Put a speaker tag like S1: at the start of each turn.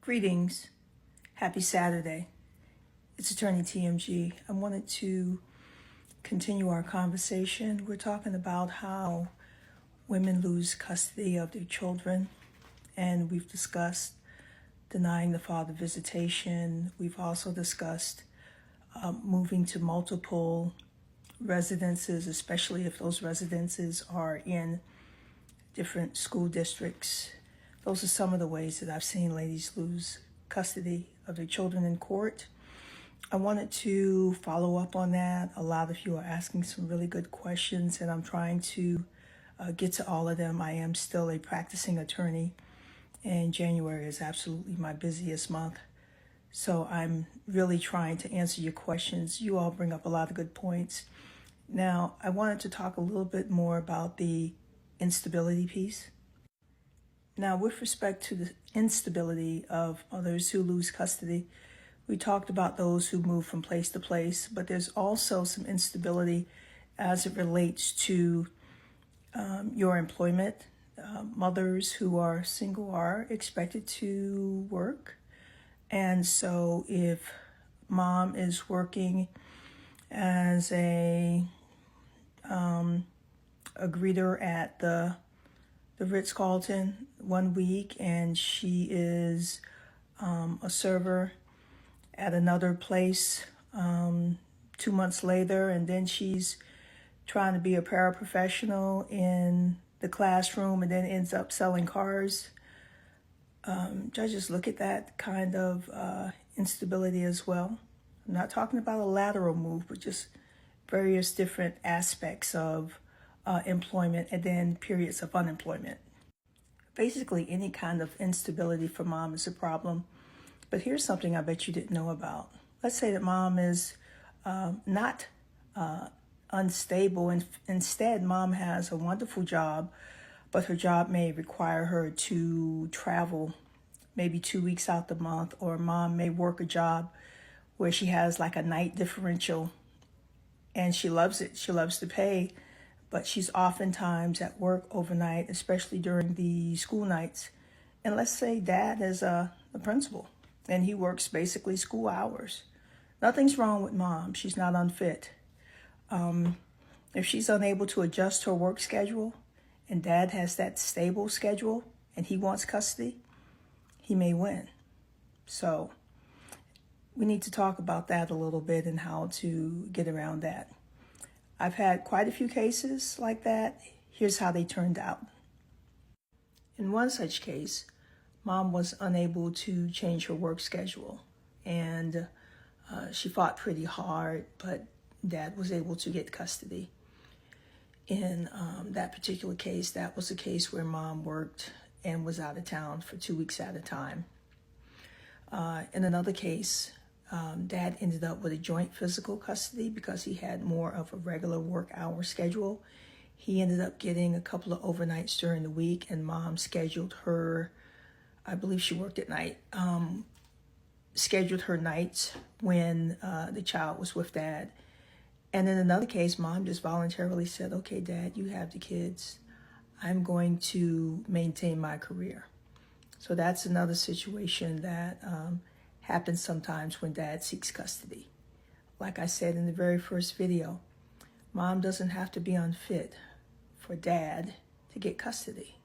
S1: Greetings. Happy Saturday. It's Attorney TMG. I wanted to continue our conversation. We're talking about how women lose custody of their children, and we've discussed denying the father visitation. We've also discussed moving to multiple residences, especially if those residences are in different school districts. Those are some of the ways that I've seen ladies lose custody of their children in court. I wanted to follow up on that. A lot of you are asking some really good questions, and I'm trying to get to all of them. I am still a practicing attorney, and January is absolutely my busiest month. So I'm really trying to answer your questions. You all bring up a lot of good points. Now, I wanted to talk a little bit more about the instability piece. Now, with respect to the instability of others who lose custody, we talked about those who move from place to place, but there's also some instability as it relates to your employment. Mothers who are single are expected to work. And so if mom is working as a greeter at the Ritz-Carlton one week, and she is a server at another place 2 months later, and then she's trying to be a paraprofessional in the classroom and then ends up selling cars. Judges look at that kind of instability as well. I'm not talking about a lateral move, but just various different aspects of employment and then periods of unemployment. Basically, any kind of instability for mom is a problem. But here's something I bet you didn't know about. Let's say that mom is not unstable, and instead mom has a wonderful job, but her job may require her to travel maybe 2 weeks out the month, or mom may work a job where she has like a night differential, and she loves it. She loves to pay, but she's oftentimes at work overnight, especially during the school nights. And let's say dad is a principal, and he works basically school hours. Nothing's wrong with mom. She's not unfit. If she's unable to adjust her work schedule and dad has that stable schedule and he wants custody, he may win. So we need to talk about that a little bit and how to get around that. I've had quite a few cases like that. Here's how they turned out. In one such case, mom was unable to change her work schedule, and she fought pretty hard, but dad was able to get custody. In that particular case, that was a case where mom worked and was out of town for 2 weeks at a time. In another case, dad ended up with a joint physical custody because he had more of a regular work hour schedule. He ended up getting a couple of overnights during the week, and mom scheduled her, I believe she worked at night, scheduled her nights when the child was with dad. And in another case, mom just voluntarily said, okay, dad, you have the kids. I'm going to maintain my career. So that's another situation that happens sometimes when dad seeks custody. Like I said in the very first video, mom doesn't have to be unfit for dad to get custody.